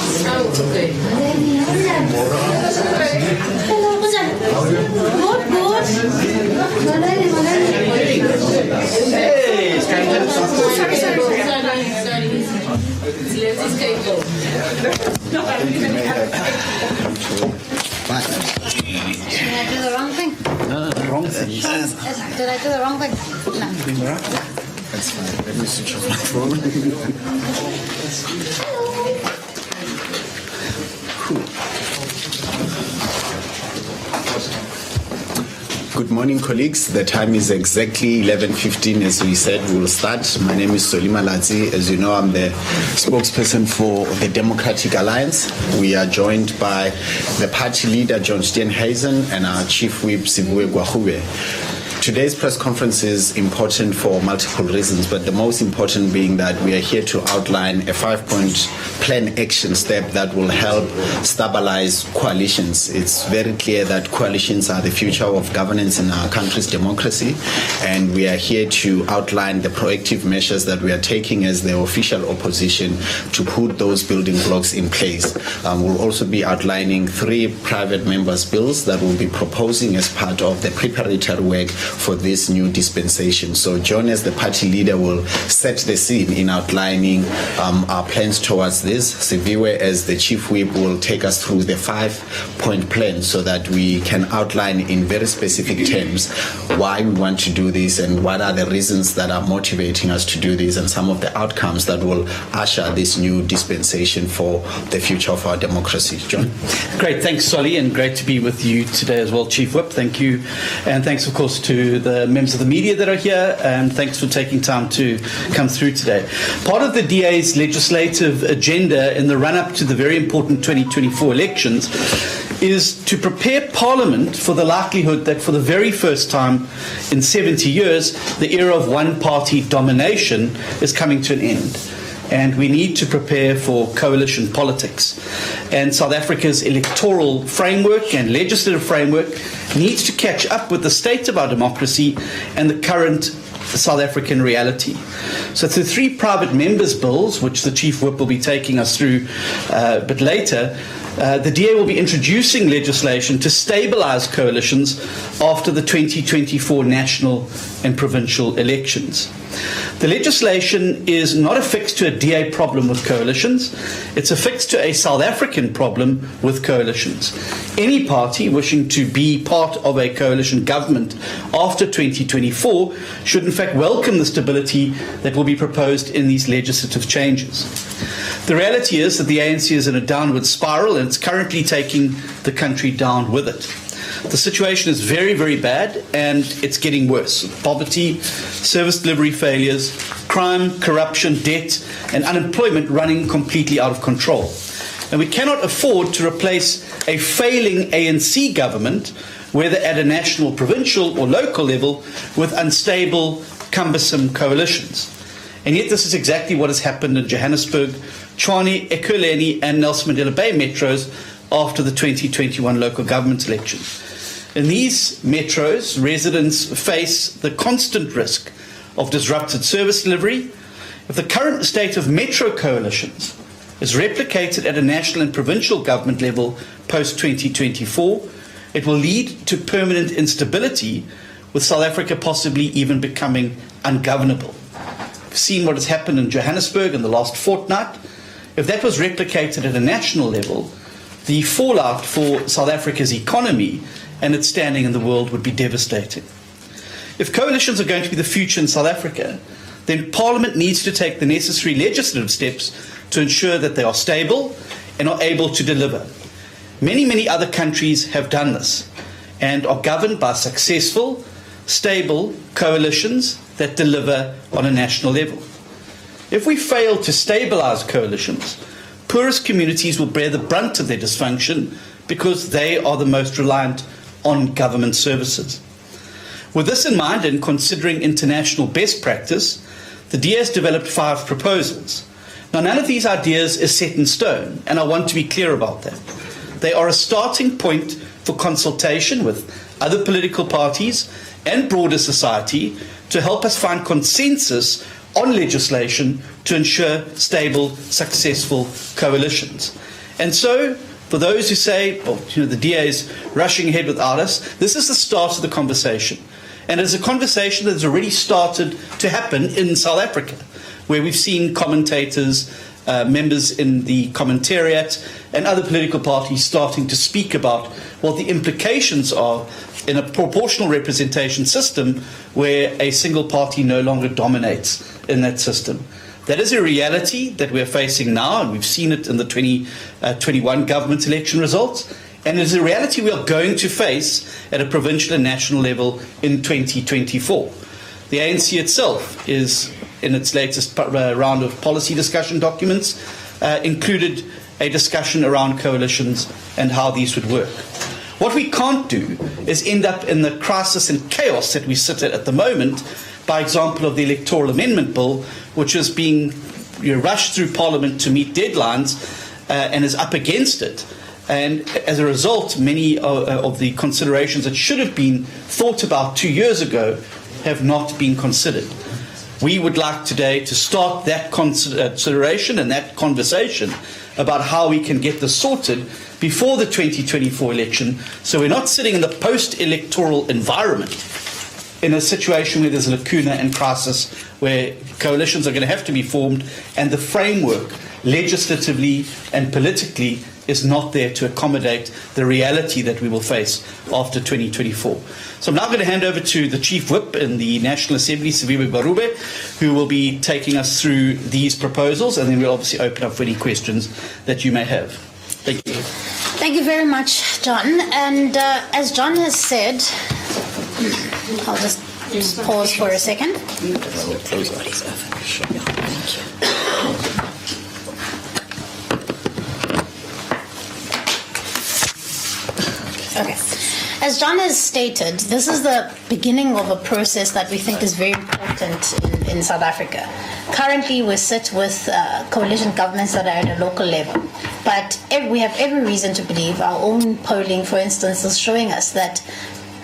Did I do the wrong thing? No, the wrong thing. Did I do the wrong thing? No. That's fine. Let me switch off my phone. Good morning, colleagues. The time is exactly 11:15. As we said, we'll start. My name is Solima Ladzi. As you know, I'm the spokesperson for the Democratic Alliance. We are joined by the party leader, John Steenhuisen, and our chief whip, Siviwe Gwarube. Today's press conference is important for multiple reasons, but the most important being that we are here to outline a 5-point plan action step that will help stabilize coalitions. It's very clear that coalitions are the future of governance in our country's democracy, and we are here to outline the proactive measures that we are taking as the official opposition to put those building blocks in place. We'll also be outlining 3 private members' bills that we'll be proposing as part of the preparatory work for this new dispensation. So John, as the party leader, will set the scene in outlining our plans towards this. Siviwe, as the chief whip, will take us through the 5-point plan so that we can outline in very specific terms why we want to do this and what are the reasons that are motivating us to do this and some of the outcomes that will usher this new dispensation for the future of our democracy. John? Great, thanks, Solly, and great to be with you today as well, Chief Whip. Thank you. And thanks, of course, to the members of the media that are here, and thanks for taking time to come through today. Part of the DA's legislative agenda in the run-up to the very important 2024 elections is to prepare Parliament for the likelihood that for the very first time in 70 years, the era of one-party domination is coming to an end. And we need to prepare for coalition politics. And South Africa's electoral framework and legislative framework needs to catch up with the state of our democracy and the current South African reality. So through 3 private members' bills, which the Chief Whip will be taking us through a bit later, the DA will be introducing legislation to stabilise coalitions after the 2024 national and provincial elections. The legislation is not affixed to a DA problem with coalitions, it's affixed to a South African problem with coalitions. Any party wishing to be part of a coalition government after 2024 should in fact welcome the stability that will be proposed in these legislative changes. The reality is that the ANC is in a downward spiral and it's currently taking the country down with it. The situation is very, very bad and it's getting worse. Poverty, service delivery failures, crime, corruption, debt and unemployment running completely out of control. And we cannot afford to replace a failing ANC government, whether at a national, provincial or local level, with unstable, cumbersome coalitions. And yet this is exactly what has happened in Johannesburg, Tshwane, Ekurhuleni and Nelson Mandela Bay metros after the 2021 local government election. In these metros, residents face the constant risk of disrupted service delivery. If the current state of metro coalitions is replicated at a national and provincial government level post-2024, it will lead to permanent instability, with South Africa possibly even becoming ungovernable. We've seen what has happened in Johannesburg in the last fortnight. If that was replicated at a national level, the fallout for South Africa's economy and its standing in the world would be devastating. If coalitions are going to be the future in South Africa, then Parliament needs to take the necessary legislative steps to ensure that they are stable and are able to deliver. Many other countries have done this and are governed by successful, stable coalitions that deliver on a national level. If we fail to stabilise coalitions, poorest communities will bear the brunt of their dysfunction because they are the most reliant on government services. With this in mind, and considering international best practice, the DA has developed 5 proposals. Now, none of these ideas is set in stone, and I want to be clear about that. They are a starting point for consultation with other political parties and broader society to help us find consensus on legislation to ensure stable, successful coalitions. And so, for those who say, well, the DA is rushing ahead without us, this is the start of the conversation. And it's a conversation that has already started to happen in South Africa, where we've seen commentators, members in the commentariat and other political parties starting to speak about what the implications are in a proportional representation system where a single party no longer dominates in that system. That is a reality that we're facing now, and we've seen it in the 2021 government election results, and it is a reality we are going to face at a provincial and national level in 2024. The ANC itself is, in its latest round of policy discussion documents, included a discussion around coalitions and how these would work. What we can't do is end up in the crisis and chaos that we sit at the moment, by example of the Electoral Amendment Bill, which is being rushed through Parliament to meet deadlines and is up against it. And as a result, many of the considerations that should have been thought about 2 years ago have not been considered. We would like today to start that consideration and that conversation about how we can get this sorted before the 2024 election, so we're not sitting in the post-electoral environment in a situation where there's a lacuna and crisis, where coalitions are going to have to be formed, and the framework, legislatively and politically, is not there to accommodate the reality that we will face after 2024. So I'm now going to hand over to the Chief Whip in the National Assembly, Siviwe Gwarube, who will be taking us through these proposals, and then we'll obviously open up for any questions that you may have. Thank you. Thank you very much, John. And as John has said, I'll just pause for a second. Okay. As John has stated, this is the beginning of a process that we think is very important in South Africa. Currently, we sit with coalition governments that are at a local level. But we have every reason to believe, our own polling, for instance, is showing us that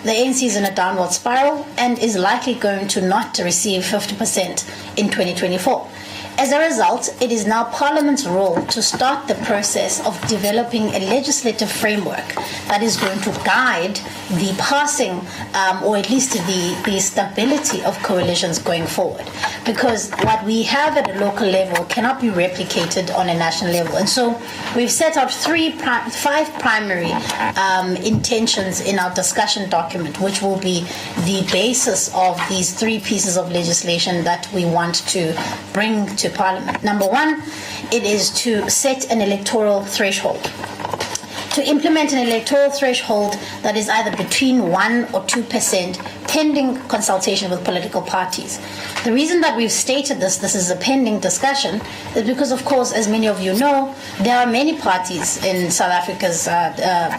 the ANC is in a downward spiral and is likely going to not receive 50% in 2024. As a result, it is now Parliament's role to start the process of developing a legislative framework that is going to guide the passing, or at least the stability of coalitions going forward. Because what we have at a local level cannot be replicated on a national level. And so we've set out five primary intentions in our discussion document, which will be the basis of these three pieces of legislation that we want to bring to Parliament. Number one, it is to set an electoral threshold. To implement an electoral threshold that is either between 1 or 2%, pending consultation with political parties. The reason that we've stated this is a pending discussion, is because, of course, as many of you know, there are many parties in South Africa's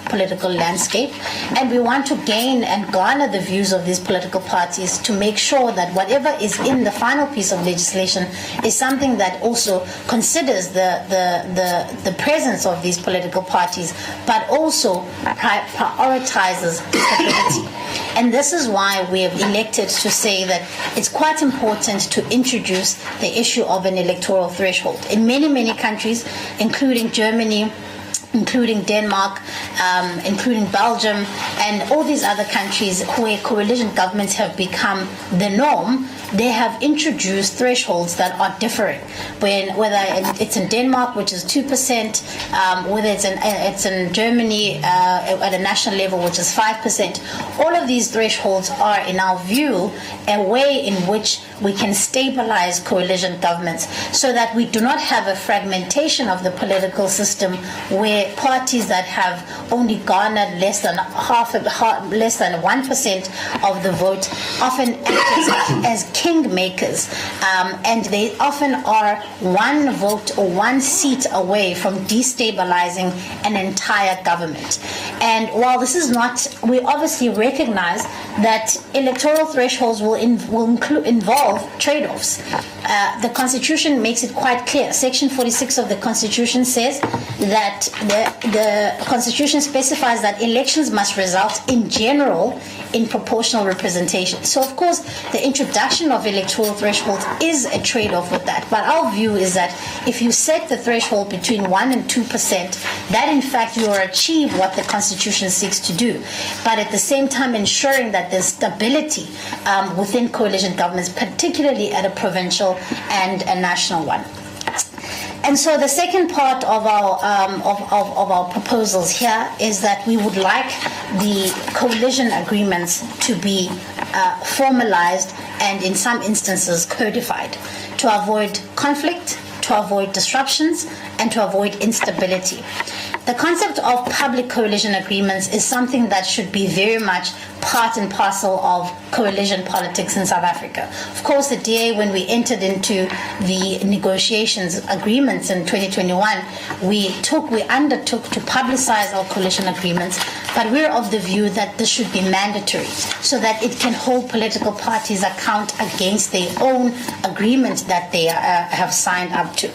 political landscape, and we want to gain and garner the views of these political parties to make sure that whatever is in the final piece of legislation is something that also considers the presence of these political parties, but also prioritizes stability. And this is why we have elected to say that it's quite important to introduce the issue of an electoral threshold. In many, many countries, including Germany, including Denmark, including Belgium, and all these other countries where coalition governments have become the norm, they have introduced thresholds that are differing. Whether it's in Denmark, which is 2%, whether it's in Germany at a national level, which is 5%, all of these thresholds are, in our view, a way in which we can stabilize coalition governments so that we do not have a fragmentation of the political system where parties that have only garnered less than 1% of the vote often act as kingmakers, and they often are one vote or one seat away from destabilizing an entire government. And while this is not, we obviously recognize that electoral thresholds will involve trade-offs. The Constitution makes it quite clear. Section 46 of the Constitution says that the Constitution specifies that elections must result in general in proportional representation. So, of course, the introduction discussion of electoral thresholds is a trade-off with that. But our view is that if you set the threshold between 1% and 2%, that in fact you will achieve what the Constitution seeks to do. But at the same time ensuring that there's stability within coalition governments, particularly at a provincial and a national one. And so the second part of our proposals here is that we would like the coalition agreements to be formalized and in some instances codified to avoid conflict, to avoid disruptions, and to avoid instability. The concept of public coalition agreements is something that should be very much part and parcel of coalition politics in South Africa. Of course, the DA, when we entered into the negotiations agreements in 2021, we undertook to publicize our coalition agreements, but we're of the view that this should be mandatory so that it can hold political parties account against their own agreement that they have signed up to.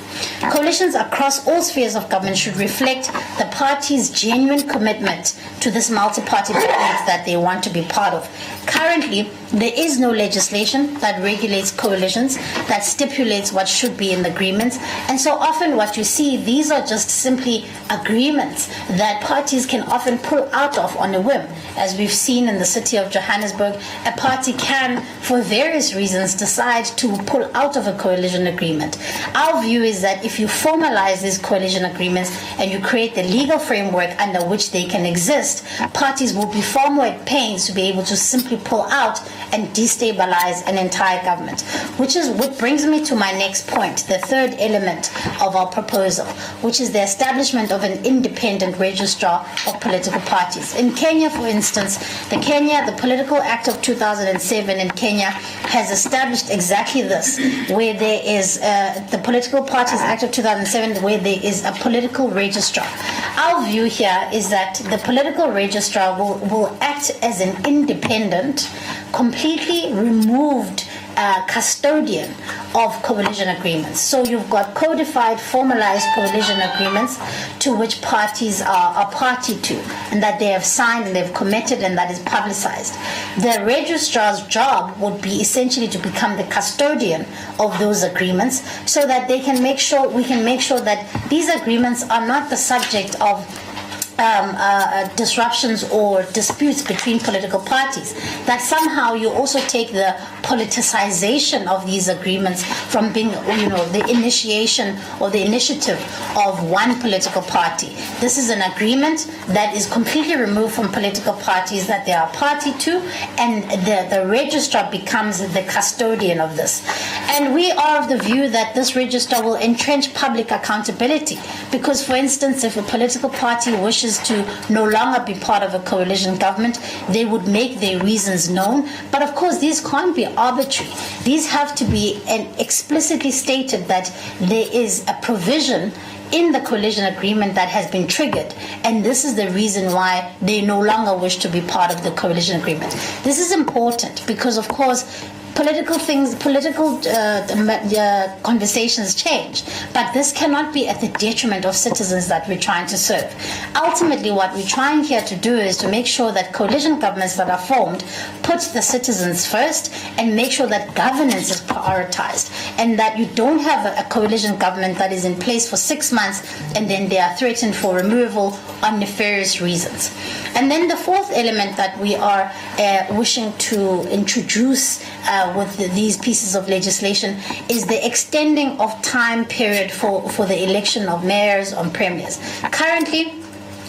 Coalitions across all spheres of government should reflect the party's genuine commitment to this multi-party project that they want to be part of. Currently, there is no legislation that regulates coalitions, that stipulates what should be in the agreements. And so often what you see, these are just simply agreements that parties can often pull out of on a whim. As we've seen in the city of Johannesburg, a party can, for various reasons, decide to pull out of a coalition agreement. Our view is that if you formalize these coalition agreements and you create the legal framework under which they can exist, parties will be far more at pains to be able to simply pull out and destabilize an entire government. Which brings me to my next point, the third element of our proposal, which is the establishment of an independent registrar of political parties. In Kenya, for instance, the Political Act of 2007 in Kenya has established exactly this, where there is the Political Parties Act of 2007, where there is a political registrar. Our view here is that the political registrar will act as an independent, completely removed custodian of coalition agreements. So you've got codified, formalized coalition agreements to which parties are party to, and that they have signed and they've committed, and that is publicized. The registrar's job would be essentially to become the custodian of those agreements, so that we can make sure that these agreements are not the subject of disruptions or disputes between political parties, that somehow you also take the politicization of these agreements from being, the initiation or the initiative of one political party. This is an agreement that is completely removed from political parties that they are party to, and the registrar becomes the custodian of this. And we are of the view that this registrar will entrench public accountability, because, for instance, if a political party wishes to no longer be part of a coalition government, they would make their reasons known. But of course, these can't be arbitrary. These have to be explicitly stated that there is a provision in the coalition agreement that has been triggered, and this is the reason why they no longer wish to be part of the coalition agreement. This is important because, of course, political conversations change, but this cannot be at the detriment of citizens that we're trying to serve. Ultimately, what we're trying here to do is to make sure that coalition governments that are formed put the citizens first and make sure that governance is prioritized, and that you don't have a coalition government that is in place for 6 months and then they are threatened for removal on nefarious reasons. And then the fourth element that we are wishing to introduce with these pieces of legislation is the extending of time period for the election of mayors and premiers. Currently,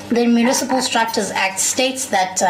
the Municipal Structures Act states that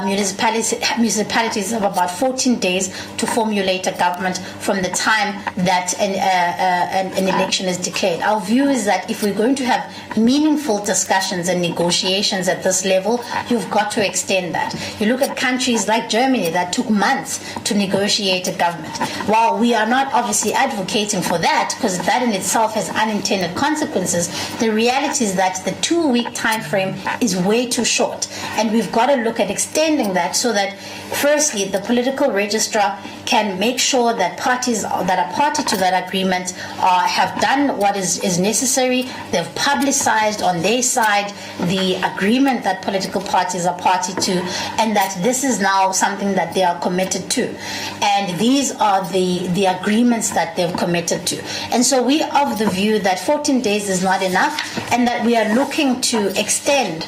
municipalities have about 14 days to formulate a government from the time that an election is declared. Our view is that if we're going to have meaningful discussions and negotiations at this level, you've got to extend that. You look at countries like Germany that took months to negotiate a government. While we are not obviously advocating for that, because that in itself has unintended consequences, the reality is that the 2-week time frame frame is way too short. And we've got to look at extending that so that, firstly, the political registrar can make sure that parties that are party to that agreement have done what is necessary. They've publicized on their side the agreement that political parties are party to, and that this is now something that they are committed to. And these are the agreements that they've committed to. And so we are of the view that 14 days is not enough, and that we are looking to extend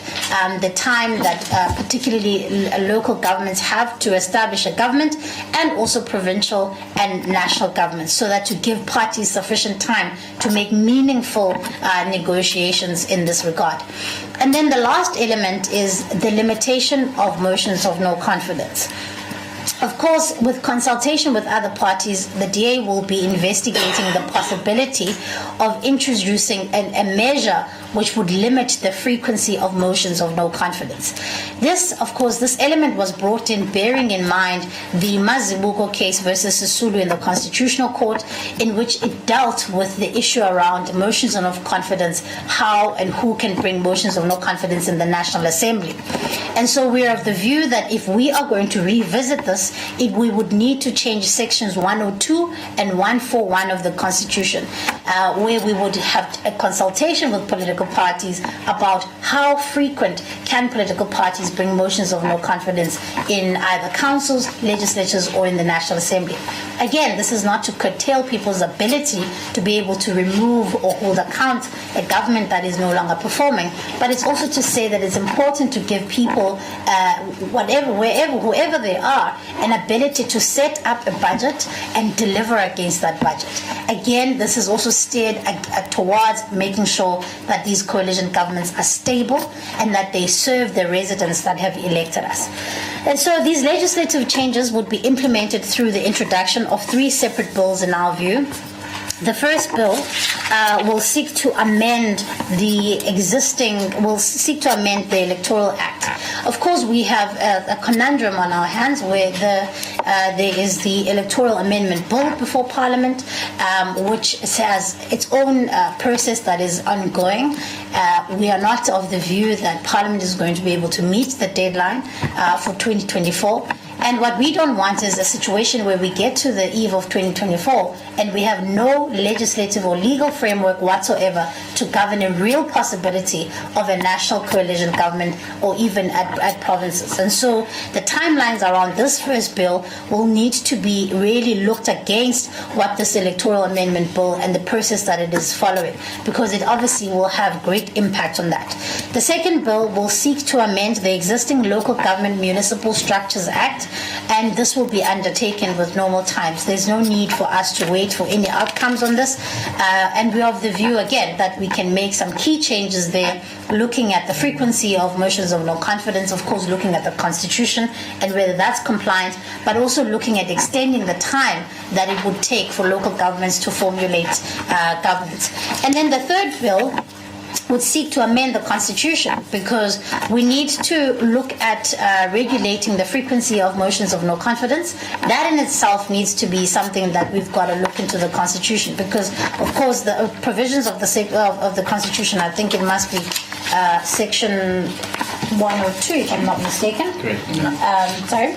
the time that particularly local governments have to establish a government, and also provincial and national governments, so that to give parties sufficient time to make meaningful negotiations in this regard. And then the last element is the limitation of motions of no confidence. Of course, with consultation with other parties, the DA will be investigating the possibility of introducing a measure which would limit the frequency of motions of no confidence. This, of course, this element was brought in bearing in mind the Mazibuko case versus Sisulu in the Constitutional Court, in which it dealt with the issue around motions of no confidence, how and who can bring motions of no confidence in the National Assembly. And so we are of the view that if we are going to revisit this, we would need to change sections 102 and 141 of the Constitution, where we would have a consultation with political parties about how frequent can political parties bring motions of no confidence in either councils, legislatures, or in the National Assembly. Again, this is not to curtail people's ability to be able to remove or hold account a government that is no longer performing, but it's also to say that it's important to give people, whoever they are, an ability to set up a budget and deliver against that budget. Again, this is also steered towards making sure that these coalition governments are stable and that they serve the residents that have elected us. And so these legislative changes would be implemented through the introduction of 3 separate bills in our view. The first bill will seek to amend the Electoral Act. Of course, we have a conundrum on our hands where there is the Electoral Amendment Bill before Parliament, which has its own process that is ongoing. We are not of the view that Parliament is going to be able to meet the deadline for 2024. And what we don't want is a situation where we get to the eve of 2024 and we have no legislative or legal framework whatsoever to govern a real possibility of a national coalition government or even at provinces. And so the timelines around this first bill will need to be really looked against what this electoral amendment bill and the process that it is following, because it obviously will have great impact on that. The second bill will seek to amend the existing Local Government Municipal Structures Act, and this will be undertaken with normal times. There's no need for us to wait for any outcomes on this, and we're of the view again that we can make some key changes there, looking at the frequency of motions of no confidence, of course looking at the Constitution and whether that's compliant, but also looking at extending the time that it would take for local governments to formulate governments. And then the third bill would seek to amend the Constitution, because we need to look at regulating the frequency of motions of no confidence. That in itself needs to be something that we've got to look into the Constitution, because of course the provisions of the Constitution, I think it must be section 102 if I'm not mistaken. Correct. Sorry?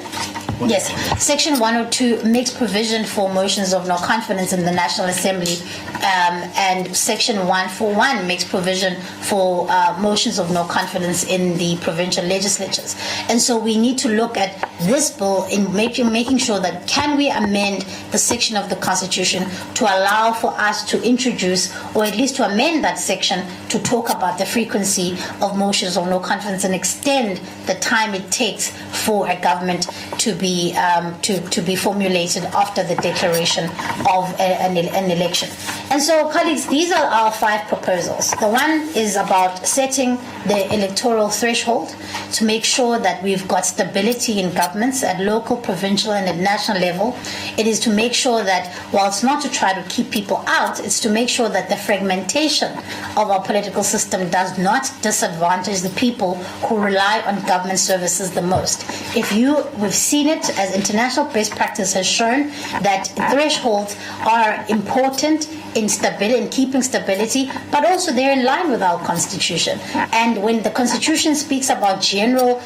Yes, Section 102 makes provision for motions of no confidence in the National Assembly, and Section 141 makes provision for motions of no confidence in the provincial legislatures. And so we need to look at this bill in making sure that can we amend the section of the Constitution to allow for us to introduce, or at least to amend that section to talk about the frequency of motions of no confidence and extend the time it takes for a government to be formulated after the declaration of an election. And so, colleagues, these are our 5 proposals. The one is about setting the electoral threshold to make sure that we've got stability in governments at local, provincial, and at national level. It is to make sure that, while it's not to try to keep people out, it's to make sure that the fragmentation of our political system does not disadvantage the people who rely on government services the most. We've seen it, as international best practice has shown, that thresholds are important in stability, in keeping stability, but also they're in line with our constitution. And when the constitution speaks about general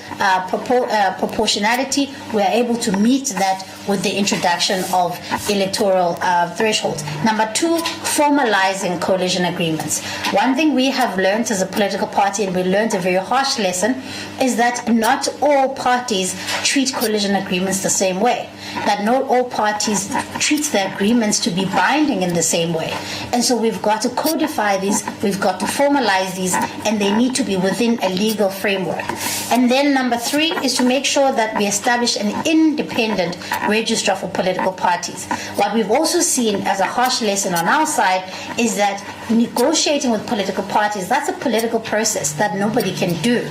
proportionality, we are able to meet that with the introduction of electoral thresholds. Number two, formalizing coalition agreements. One thing we have learned as a political party, and we learned a very harsh lesson, is that not all parties treat coalition agreements the same way. That not all parties treat the agreements to be binding in the same way. And so we've got to codify these, we've got to formalize these, and they need to be within a legal framework. And then number three is to make sure that we establish an independent registrar for political parties. What we've also seen as a harsh lesson on our side is that negotiating with political parties, that's a political process that nobody can do,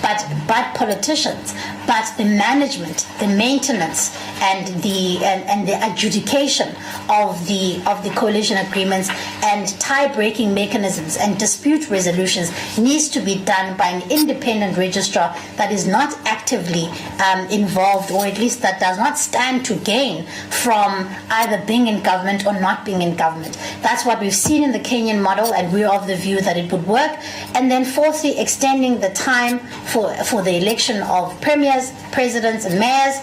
but politicians. But the management, the maintenance, and the adjudication of the coalition agreements and tie-breaking mechanisms and dispute resolutions needs to be done by an independent registrar that is not actively involved, or at least that does not stand to gain from either being in government or not being in government. That's what we've seen in the Kenyan model, and we're of the view that it would work. And then fourthly, extending the time for the election of premiers, presidents, and mayors.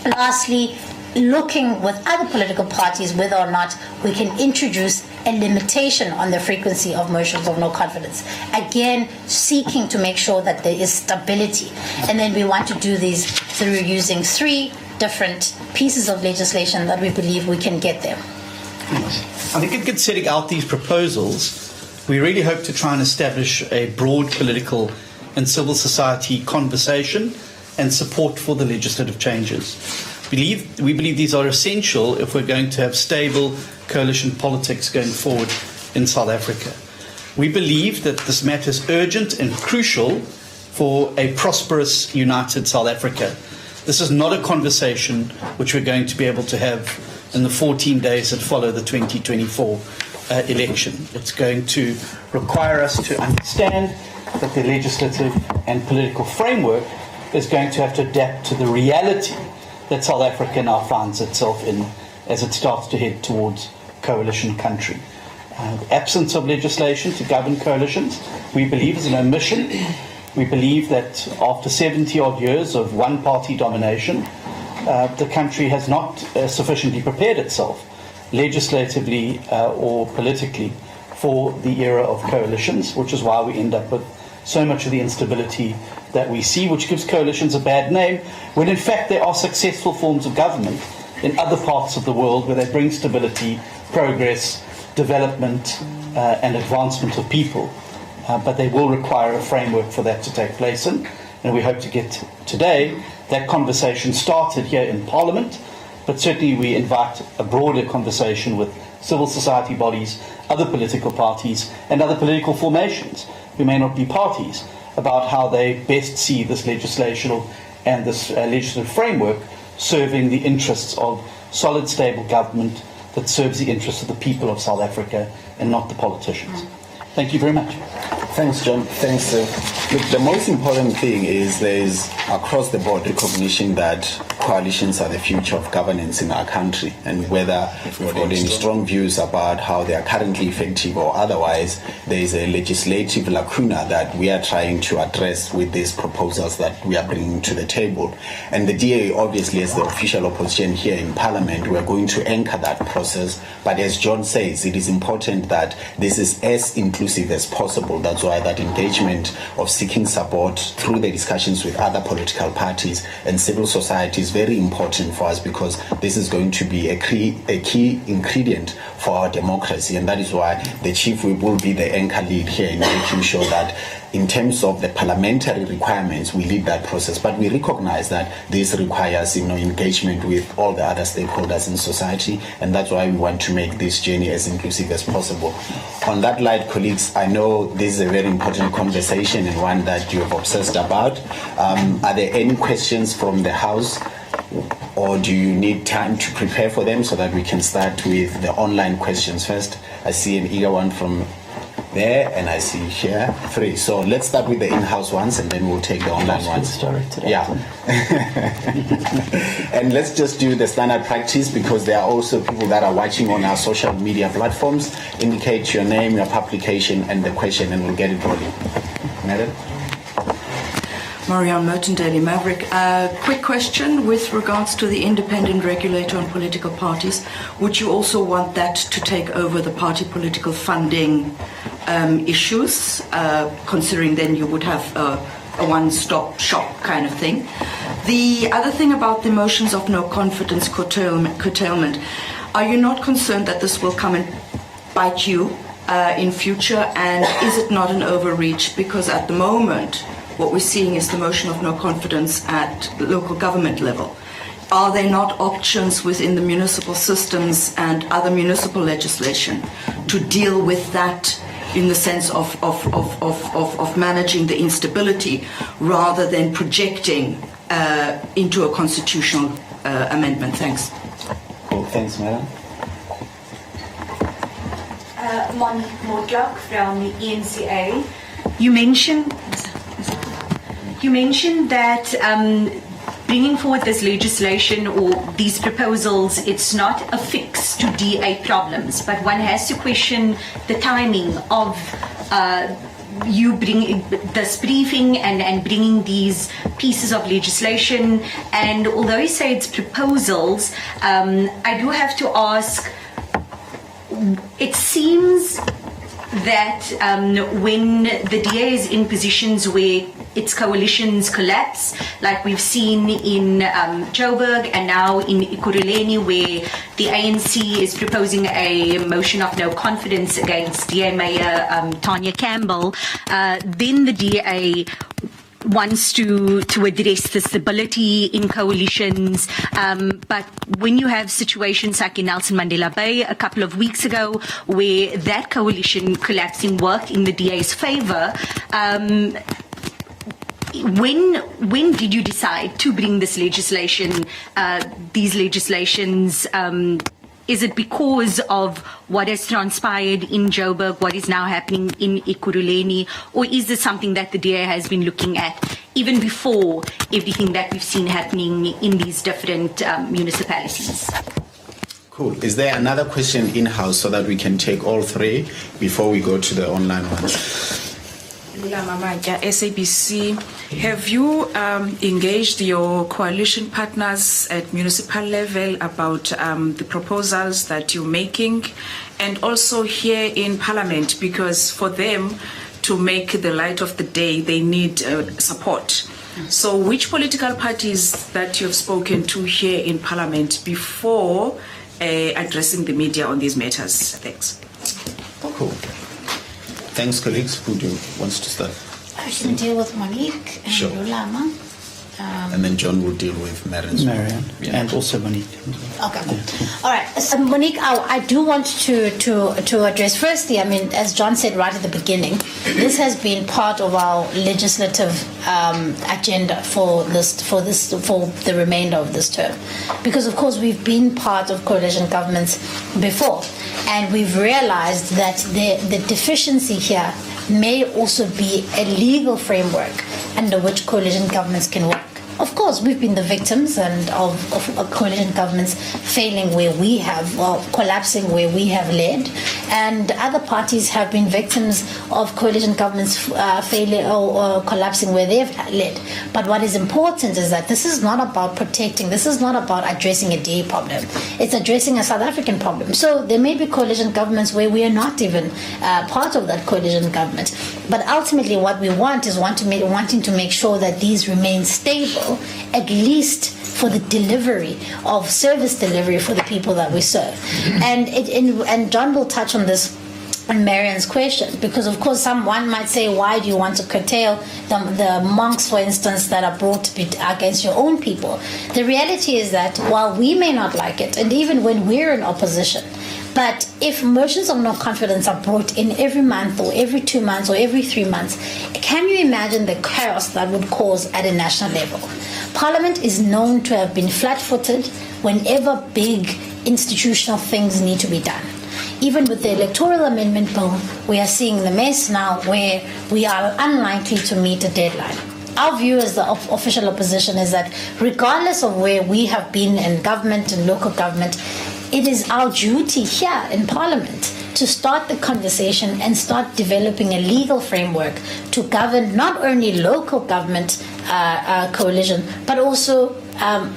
Lastly, looking with other political parties whether or not we can introduce a limitation on the frequency of motions of no confidence. Again, seeking to make sure that there is stability. And then we want to do these through using three different pieces of legislation that we believe we can get there. I think in setting out these proposals, we really hope to try and establish a broad political and civil society conversation and support for the legislative changes. We believe these are essential if we're going to have stable coalition politics going forward in South Africa. We believe that this matter is urgent and crucial for a prosperous, united South Africa. This is not a conversation which we're going to be able to have in the 14 days that follow the 2024 election. It's going to require us to understand that the legislative and political framework is going to have to adapt to the reality that South Africa now finds itself in as it starts to head towards coalition country. The absence of legislation to govern coalitions, we believe, is an omission. We believe that after 70-odd years of one-party domination, the country has not sufficiently prepared itself legislatively or politically for the era of coalitions, which is why we end up with so much of the instability that we see, which gives coalitions a bad name, when in fact there are successful forms of government in other parts of the world where they bring stability, progress, development, and advancement of people. But they will require a framework for that to take place in, and we hope to get today that conversation started here in Parliament, but certainly we invite a broader conversation with civil society bodies, other political parties, and other political formations who may not be parties, about how they best see this legislation and this legislative framework serving the interests of solid, stable government that serves the interests of the people of South Africa and not the politicians. Thank you very much. Thanks, John. Thanks. Look, the most important thing is there is across the board recognition that coalitions are the future of governance in our country, and whether we've got any strong views about how they are currently effective or otherwise, there is a legislative lacuna that we are trying to address with these proposals that we are bringing to the table. And the DA, obviously, as the official opposition here in Parliament, we are going to anchor that process. But as John says, it is important that this is as inclusive as possible. That's why that engagement of seeking support through the discussions with other political parties and civil society is very important for us, because this is going to be a key ingredient for our democracy. And that is why the Chief Whip will be the anchor lead here in making sure that in terms of the parliamentary requirements, we lead that process. But we recognize that this requires, engagement with all the other stakeholders in society, and that's why we want to make this journey as inclusive as possible. On that light, colleagues, I know this is a very important conversation and one that you have obsessed about. Are there any questions from the House, or do you need time to prepare for them so that we can start with the online questions first? I see an eager one from there, and I see here 3. So let's start with the in-house ones, and then we'll take the online ones. Yeah. And let's just do the standard practice, because there are also people that are watching on our social media platforms. Indicate your name, your publication, and the question, and we'll get it rolling. Madam? Marianne Merton, Daily Maverick. Quick question with regards to the independent regulator on political parties. Would you also want that to take over the party political funding issues, considering then you would have a one-stop shop kind of thing? The other thing about the motions of no confidence curtailment, are you not concerned that this will come and bite you in future, and is it not an overreach? Because at the moment, what we're seeing is the motion of no confidence at local government level. Are there not options within the municipal systems and other municipal legislation to deal with that in the sense of managing the instability rather than projecting into a constitutional amendment? Thanks. Cool. Thanks, Madam. Monique Mortlock from the ENCA. You mentioned that bringing forward this legislation or these proposals, it's not a fix to DA problems, but one has to question the timing of you bring this briefing and bringing these pieces of legislation. And although you say it's proposals, I do have to ask, it seems that when the DA is in positions where its coalitions collapse, like we've seen in Joburg and now in Ekurhuleni, where the ANC is proposing a motion of no confidence against DA Mayor Tanya Campbell, then the DA wants to address the stability in coalitions, but when you have situations like in Nelson Mandela Bay a couple of weeks ago, where that coalition collapsing worked in the DA's favour, when did you decide to bring this legislation, these legislations? Is it because of what has transpired in Joburg, what is now happening in Ekurhuleni, or is this something that the DA has been looking at even before everything that we've seen happening in these different municipalities? Cool. Is there another question in-house so that we can take all 3 before we go to the online ones? Lula Mamaja, SABC. Have you engaged your coalition partners at municipal level about the proposals that you're making, and also here in Parliament, because for them to make the light of the day, they need support. So which political parties that you've spoken to here in Parliament before addressing the media on these matters? Thanks. Cool. Thanks, colleagues. Who wants to start? I can deal with Monique and Sure. Lulama. And then John will deal with Marianne. Yeah. And also Monique. Okay, cool. All right. So Monique, I do want to address firstly, I mean, as John said right at the beginning, this has been part of our legislative agenda for the remainder of this term, because of course we've been part of coalition governments before, and we've realized that the deficiency here may also be a legal framework under which coalition governments can work. Of course, we've been the victims and of coalition governments failing where we have, well, collapsing where we have led, and other parties have been victims of coalition governments failing or collapsing where they've led. But what is important is that this is not about protecting, this is not about addressing a DA problem. It's addressing a South African problem. So there may be coalition governments where we are not even part of that coalition government. But ultimately what we want is wanting to make sure that these remain stable, at least for the delivery of service delivery for the people that we serve. And John will touch on this on Marianne's question, because of course one might say, why do you want to curtail the monks, for instance, that are brought to be against your own people? The reality is that while we may not like it, and even when we're in opposition, but if motions of no confidence are brought in every month or every 2 months or every 3 months, can you imagine the chaos that would cause at a national level? Parliament is known to have been flat-footed whenever big institutional things need to be done. Even with the electoral amendment bill, we are seeing the mess now where we are unlikely to meet a deadline. Our view as the official opposition is that regardless of where we have been in government and local government, it is our duty here in Parliament to start the conversation and start developing a legal framework to govern not only local government coalition, but also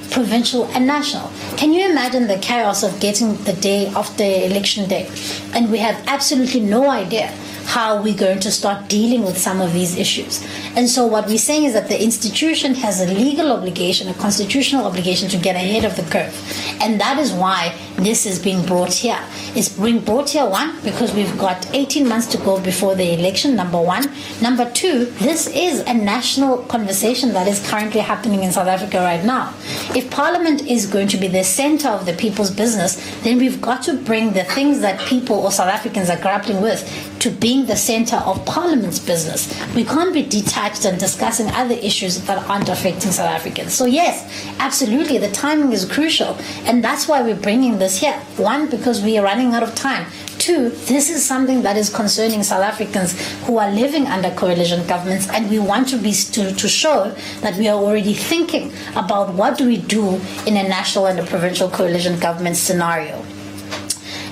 provincial and national. Can you imagine the chaos of getting the day after election day? And we have absolutely no idea how we're going to start dealing with some of these issues. And so what we're saying is that the institution has a legal obligation, a constitutional obligation to get ahead of the curve. And that is why this is being brought here. It's being brought here, one, because we've got 18 months to go before the election, number one. Number two, this is a national conversation that is currently happening in South Africa right now. If Parliament is going to be the center of the people's business, then we've got to bring the things that people or South Africans are grappling with to being the center of Parliament's business. We can't be detached and discussing other issues that aren't affecting South Africans. So yes, absolutely, the timing is crucial, and that's why we're bringing this here. One, because we are running out of time. Two, this is something that is concerning South Africans who are living under coalition governments, and we want to show that we are already thinking about what do we do in a national and a provincial coalition government scenario.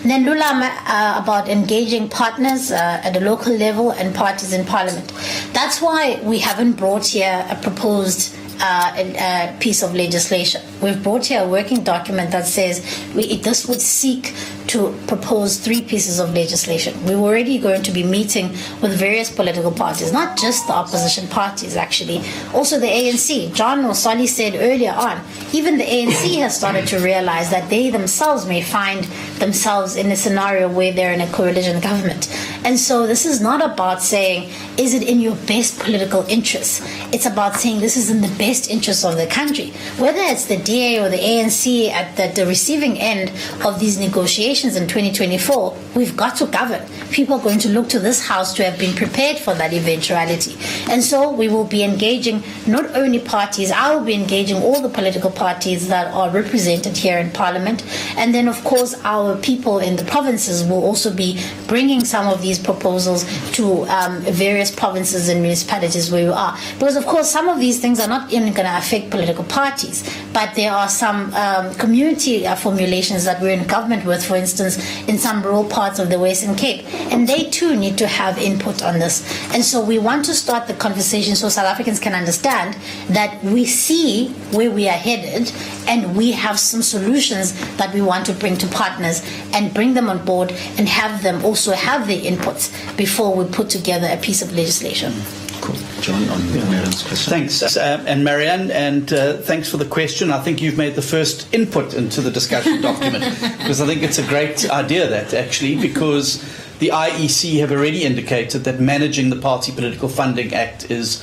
And then Lula, about engaging partners at a local level and parties in Parliament. That's why we haven't brought here a proposed a piece of legislation. We've brought here a working document that says this would seek to propose 3 pieces of legislation. We're already going to be meeting with various political parties, not just the opposition parties, actually. Also the ANC. John Osali said earlier on, even the ANC has started to realize that they themselves may find themselves in a scenario where they're in a coalition government. And so this is not about saying, is it in your best political interest? It's about saying this is in the best interest of the country. Whether it's the DA or the ANC at the receiving end of these negotiations in 2024, we've got to govern. People are going to look to this House to have been prepared for that eventuality. And so we will be engaging not only parties, I will be engaging all the political parties that are represented here in Parliament. And then, of course, our people in the provinces will also be bringing some of these proposals to various provinces and municipalities where we are. Because, of course, some of these things are not even going to affect political parties, but there are some community formulations that we're in government with, for instance, in some rural parts of the Western Cape, and they too need to have input on this. And so we want to start the conversation so South Africans can understand that we see where we are headed and we have some solutions that we want to bring to partners and bring them on board and have them also have their inputs before we put together a piece of legislation. Cool. John, on Marianne's question. Thanks, and Marianne, and thanks for the question. I think you've made the first input into the discussion document, because I think it's a great idea, that actually, because the IEC have already indicated that managing the Party Political Funding Act is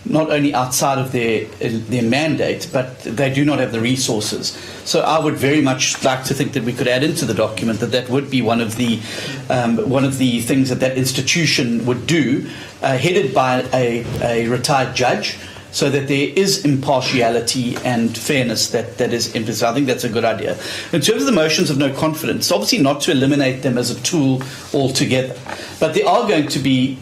not only outside of their mandate, but they do not have the resources. So I would very much like to think that we could add into the document that would be one of the things that institution would do, headed by a retired judge, so that there is impartiality and fairness that is implicit. I think that's a good idea. In terms of the motions of no confidence, obviously not to eliminate them as a tool altogether, but there are going to be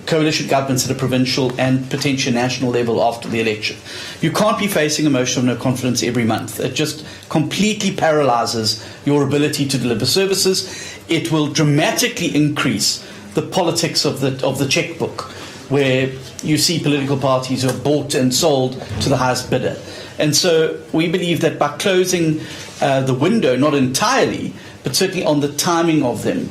coalition governments at a provincial and potentially national level after the election. You can't be facing a motion of no confidence every month. It just completely paralyzes your ability to deliver services. It will dramatically increase the politics of the checkbook, where you see political parties who are bought and sold to the highest bidder. And so we believe that by closing the window, not entirely, but certainly on the timing of them,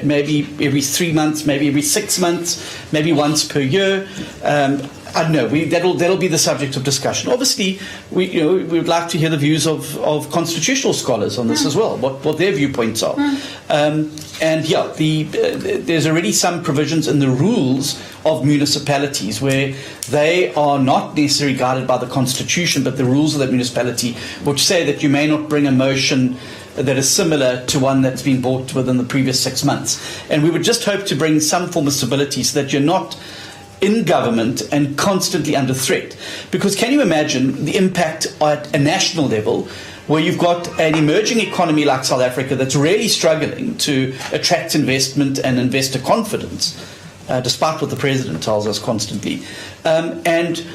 maybe every 3 months, maybe every 6 months, maybe once per year. I don't know. That'll be the subject of discussion. Obviously, we would like to hear the views of constitutional scholars on this as well, what their viewpoints are. There's already some provisions in the rules of municipalities where they are not necessarily guided by the Constitution, but the rules of that municipality, which say that you may not bring a motion that is similar to one that's been brought within the previous 6 months. And we would just hope to bring some form of stability so that you're not in government and constantly under threat. Because can you imagine the impact at a national level where you've got an emerging economy like South Africa that's really struggling to attract investment and investor confidence, despite what the president tells us constantly. And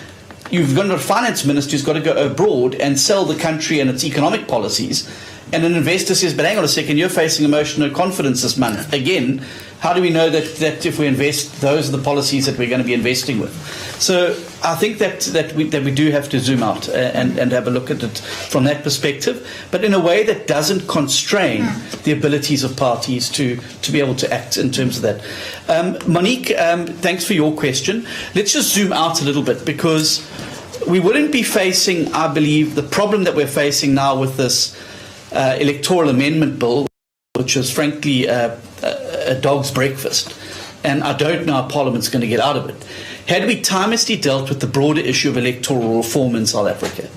you've got a finance minister who's got to go abroad and sell the country and its economic policies. And an investor says, but hang on a second, you're facing emotional confidence this month. Again, how do we know that if we invest, those are the policies that we're going to be investing with? So I think that we do have to zoom out and have a look at it from that perspective, but in a way that doesn't constrain the abilities of parties to be able to act in terms of that. Monique, thanks for your question. Let's just zoom out a little bit, because we wouldn't be facing, I believe, the problem that we're facing now with this electoral amendment bill, which is frankly a dog's breakfast, and I don't know how Parliament's going to get out of it. Had we timelessly dealt with the broader issue of electoral reform in South Africa,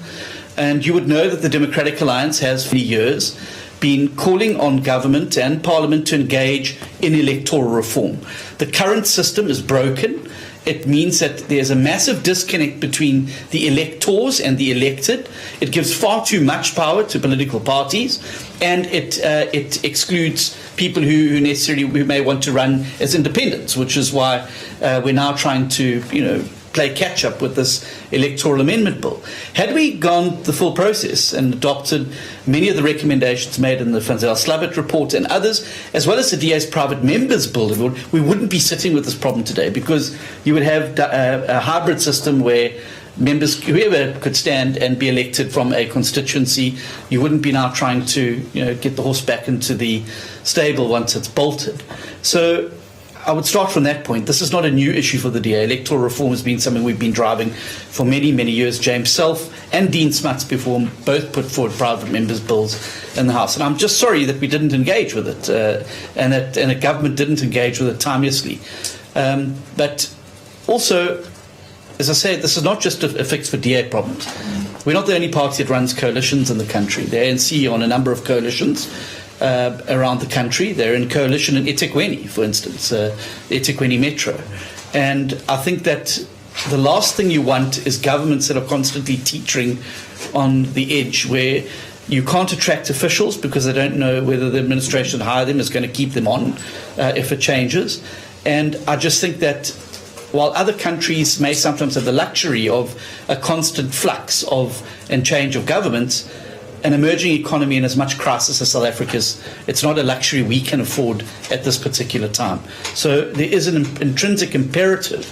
and you would know that the Democratic Alliance has for years been calling on government and Parliament to engage in electoral reform. The current system is broken. It means that there's a massive disconnect between the electors and the elected. It gives far too much power to political parties, and it excludes people who may want to run as independents, which is why we're now trying to play catch up with this electoral amendment bill. Had we gone the full process and adopted many of the recommendations made in the Van Zyl-Slabbert report and others, as well as the DA's private members bill, we wouldn't be sitting with this problem today, because you would have a hybrid system where members, whoever could stand and be elected from a constituency. You wouldn't be now trying to get the horse back into the stable once it's bolted. So I would start from that point. This is not a new issue for the DA. Electoral reform has been something we've been driving for many, many years. James Self and Dean Smuts before both put forward private members' bills in the House. And I'm just sorry that we didn't engage with it, and the government didn't engage with it timelessly. But also, as I said, this is not just a fix for DA problems. We're not the only party that runs coalitions in the country. The ANC on a number of coalitions around the country. They're in coalition in eThekwini, for instance, eThekwini Metro. And I think that the last thing you want is governments that are constantly teetering on the edge, where you can't attract officials because they don't know whether the administration that hired them is going to keep them on if it changes. And I just think that while other countries may sometimes have the luxury of a constant flux and change of governments, an emerging economy in as much crisis as South Africa's, it's not a luxury we can afford at this particular time. So there is an intrinsic imperative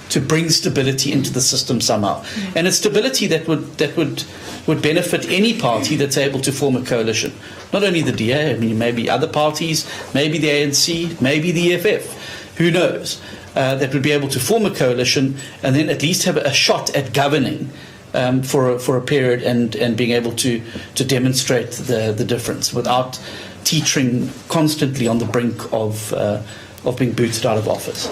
to bring stability into the system somehow, and a stability that would benefit any party that's able to form a coalition. Not only the DA, I mean, maybe other parties, maybe the ANC, maybe the EFF, who knows, that would be able to form a coalition and then at least have a shot at governing for a period and being able to demonstrate the difference without teetering constantly on the brink of being booted out of office.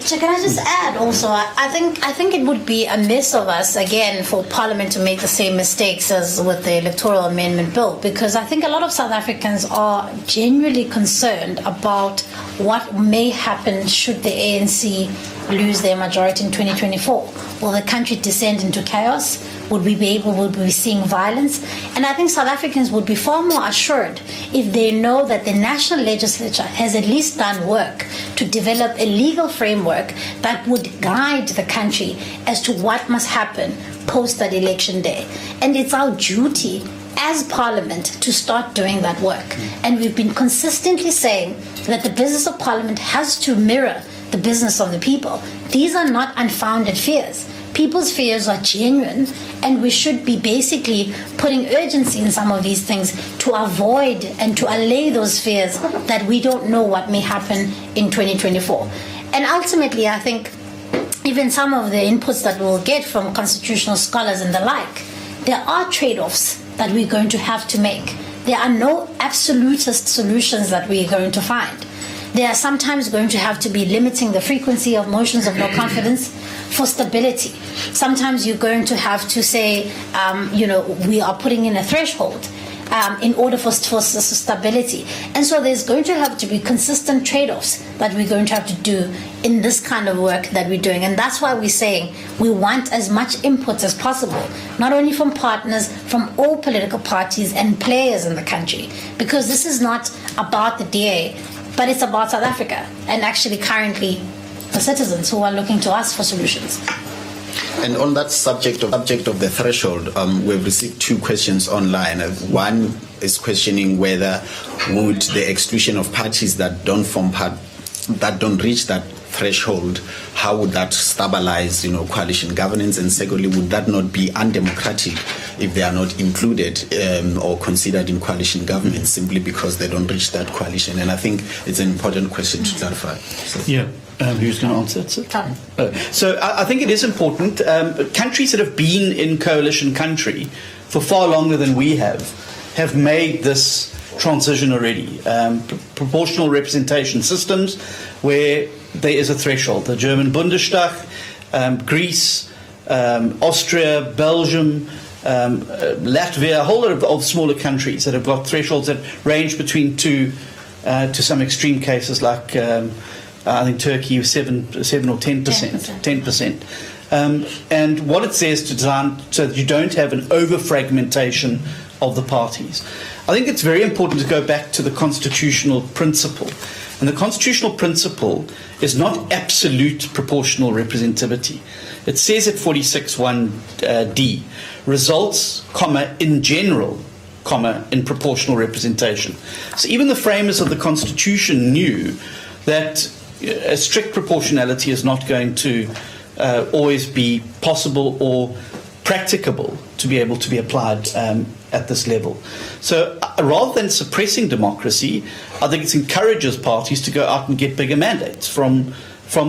So can I just add also, I think it would be amiss of us, again, for Parliament to make the same mistakes as with the electoral amendment bill, because I think a lot of South Africans are genuinely concerned about what may happen should the ANC lose their majority in 2024. Will the country descend into chaos? Would we be seeing violence? And I think South Africans would be far more assured if they know that the national legislature has at least done work to develop a legal framework that would guide the country as to what must happen post that election day. And it's our duty as Parliament to start doing that work. And we've been consistently saying that the business of Parliament has to mirror the business of the people. These are not unfounded fears. People's fears are genuine, and we should be basically putting urgency in some of these things to avoid and to allay those fears that we don't know what may happen in 2024. And ultimately, I think even some of the inputs that we'll get from constitutional scholars and the like, there are trade-offs that we're going to have to make. There are no absolutist solutions that we're going to find. They are sometimes going to have to be limiting the frequency of motions of no confidence for stability. Sometimes you're going to have to say, we are putting in a threshold. in order for stability. And so there's going to have to be consistent trade-offs that we're going to have to do in this kind of work that we're doing. And that's why we're saying we want as much input as possible, not only from partners, from all political parties and players in the country, because this is not about the DA, but it's about South Africa and actually currently the citizens who are looking to us for solutions. And on that subject of the threshold, we've received 2 questions online. One is questioning whether would the exclusion of parties that don't reach that threshold, how would that stabilize, coalition governance? And secondly, would that not be undemocratic if they are not included or considered in coalition government simply because they don't reach that coalition? And I think it's an important question to clarify. So. Yeah. Who's going to answer that, sir? So I think it is important. Countries that have been in coalition country for far longer than we have made this transition already. Proportional representation systems where there is a threshold. The German Bundestag, Greece, Austria, Belgium, Latvia, a whole lot of smaller countries that have got thresholds that range between 2 to some extreme cases like I think Turkey was 7 or 10%. 10%. And what it says to design so that you don't have an over-fragmentation of the parties. I think it's very important to go back to the constitutional principle. And the constitutional principle is not absolute proportional representativity. It says at 46(1)(d), results, in general, in proportional representation. So even the framers of the Constitution knew that a strict proportionality is not going to always be possible or practicable to be able to be applied at this level. So rather than suppressing democracy, I think it encourages parties to go out and get bigger mandates from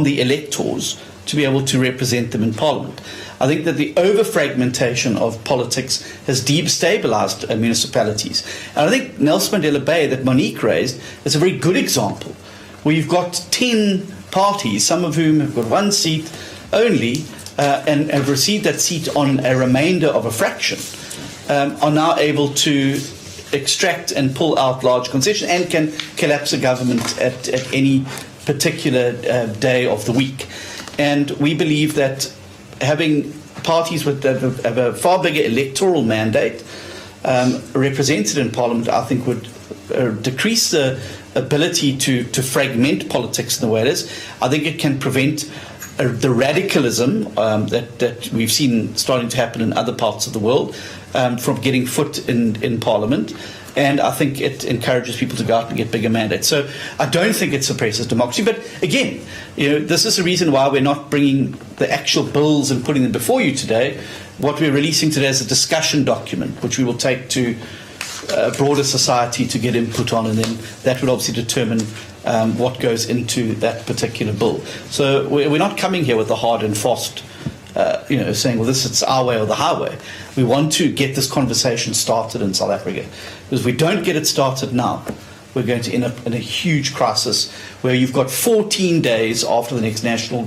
the electors to be able to represent them in Parliament. I think that the over-fragmentation of politics has destabilized municipalities. And I think Nelson Mandela Bay that Monique raised is a very good example, where you've got 10 parties, some of whom have got 1 seat only, and have received that seat on a remainder of a fraction, are now able to extract and pull out large concessions and can collapse a government at any particular day of the week. And we believe that having parties with have a far bigger electoral mandate represented in Parliament, I think, would decrease the ability to fragment politics in the way it is. I think it can prevent the radicalism that we've seen starting to happen in other parts of the world from getting foot in Parliament. And I think it encourages people to go out and get bigger mandates. So I don't think it suppresses democracy. But again, this is the reason why we're not bringing the actual bills and putting them before you today. What we're releasing today is a discussion document, which we will take to broader society to get input on, and then that would obviously determine what goes into that particular bill. So we're not coming here with the hard and fast, saying, well, it's our way or the highway. We want to get this conversation started in South Africa, because if we don't get it started now, we're going to end up in a huge crisis where you've got 14 days after the next national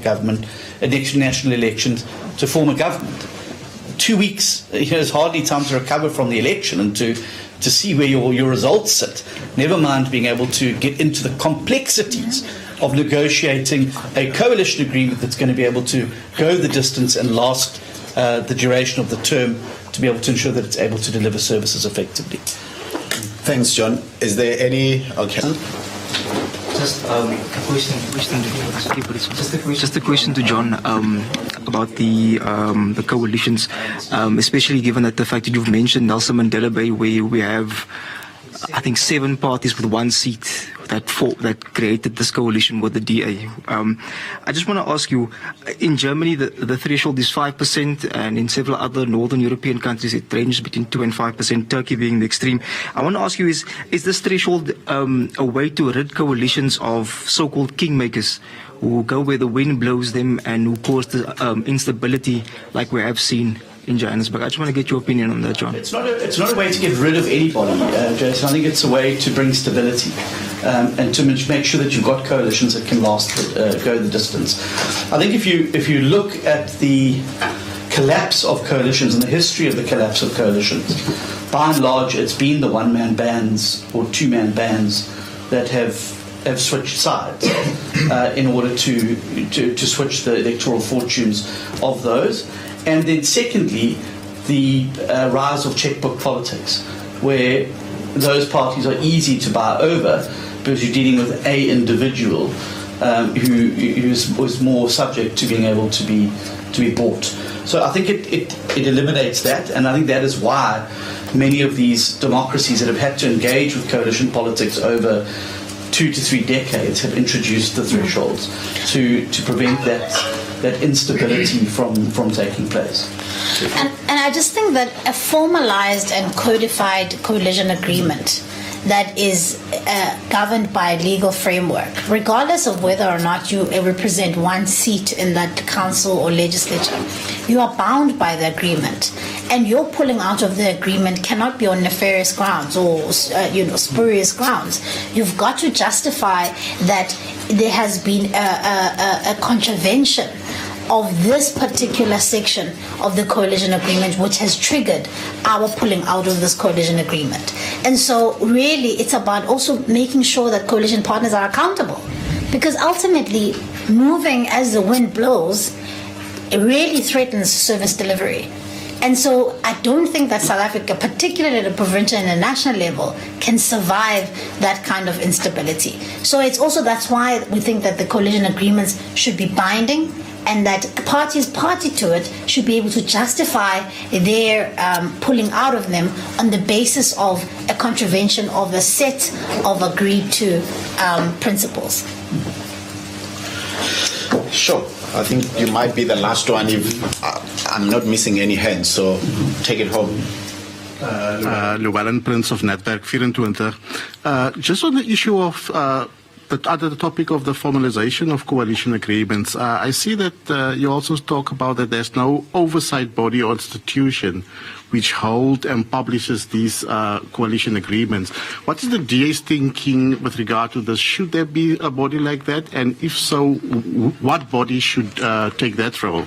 elections to form a government. 2 weeks is hardly time to recover from the election and to see where your results sit. Never mind being able to get into the complexities of negotiating a coalition agreement that's going to be able to go the distance and last the duration of the term to be able to ensure that it's able to deliver services effectively. Thanks, John. Is there any... Okay. Just a question to John about the coalitions, especially given that the fact that you've mentioned Nelson Mandela Bay, where we have, I think, 7 parties with 1 seat that created this coalition with the DA. I just want to ask you, in Germany the threshold is 5%, and in several other northern European countries it ranges between 2 and 5%, Turkey being the extreme. I want to ask you, is this threshold a way to rid coalitions of so-called kingmakers who go where the wind blows them and who cause the instability like we have seen in Johannesburg? I just want to get your opinion on that, John. It's not a way to get rid of anybody, Jason. I think it's a way to bring stability and to make sure that you've got coalitions that can last, go the distance. I think if you look at the collapse of coalitions and the history of the collapse of coalitions, by and large, it's been the one-man bands or two-man bands that have switched sides in order to switch the electoral fortunes of those. And then secondly, the rise of checkbook politics, where those parties are easy to buy over because you're dealing with a individual who was more subject to being able to be bought. So I think it eliminates that, and I think that is why many of these democracies that have had to engage with coalition politics over 2 to 3 decades have introduced the thresholds to prevent that instability from taking place. And I just think that a formalized and codified coalition agreement that is governed by a legal framework, regardless of whether or not you represent one seat in that council or legislature, you are bound by the agreement. And your pulling out of the agreement cannot be on nefarious grounds or spurious grounds. You've got to justify that there has been a contravention of this particular section of the coalition agreement which has triggered our pulling out of this coalition agreement. And so really it's about also making sure that coalition partners are accountable, because ultimately moving as the wind blows, it really threatens service delivery. And so I don't think that South Africa, particularly at a provincial and a national level, can survive that kind of instability. So it's also, that's why we think that the coalition agreements should be binding, and that parties party to it should be able to justify their pulling out of them on the basis of a contravention of a set of agreed to principles. Sure. I think you might be the last one if I'm not missing any hands, so take it home. Llewellyn Prince of Netwerk 24. Just on the issue of the topic of the formalization of coalition agreements, I see that you also talk about that there's no oversight body or institution which hold and publishes these coalition agreements. What is the DA's thinking with regard to this? Should there be a body like that? And if so, what body should take that role?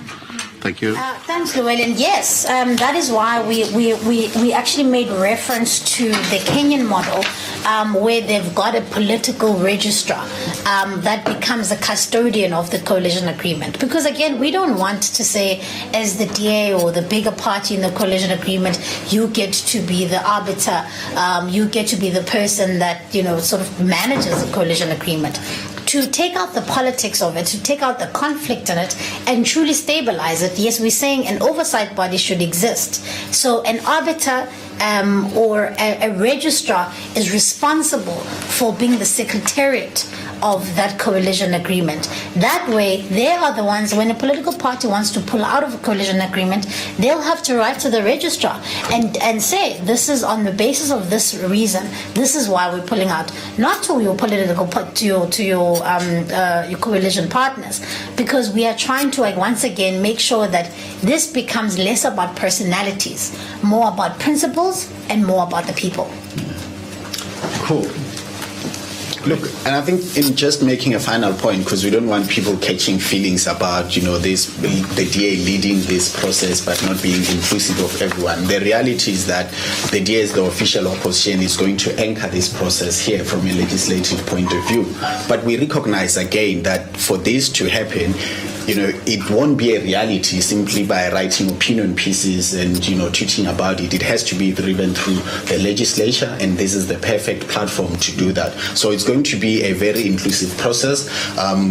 Thank you. Thanks, Llewellyn. Yes, that is why we actually made reference to the Kenyan model, where they've got a political registrar that becomes the custodian of the coalition agreement. Because again, we don't want to say, as the DA or the bigger party in the coalition agreement, you get to be the arbiter, you get to be the person that sort of manages the coalition agreement. To take out the politics of it, to take out the conflict in it, and truly stabilize it, yes, we're saying an oversight body should exist. So an arbiter or a registrar is responsible for being the secretariat of that coalition agreement. That way, they are the ones, when a political party wants to pull out of a coalition agreement, they'll have to write to the registrar and say, this is on the basis of this reason, this is why we're pulling out. Not to your political, to your coalition partners, because we are trying to, once again, make sure that this becomes less about personalities, more about principles, and more about the people. Cool. Look, and I think in just making a final point, because we don't want people catching feelings about, the DA leading this process but not being inclusive of everyone. The reality is that the DA as the official opposition is going to anchor this process here from a legislative point of view. But we recognize again that for this to happen, it won't be a reality simply by writing opinion pieces and, tweeting about it. It has to be driven through the legislature, and this is the perfect platform to do that. So it's going to be a very inclusive process.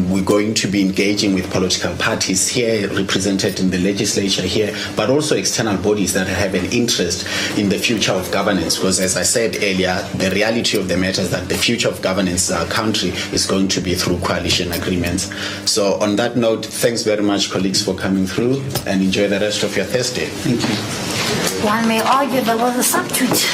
We're going to be engaging with political parties here, represented in the legislature here, but also external bodies that have an interest in the future of governance. Because as I said earlier, the reality of the matter is that the future of governance in our country is going to be through coalition agreements. So on that note, thanks very much, colleagues, for coming through, and enjoy the rest of your Thursday. Thank you. One may argue there was a substitute.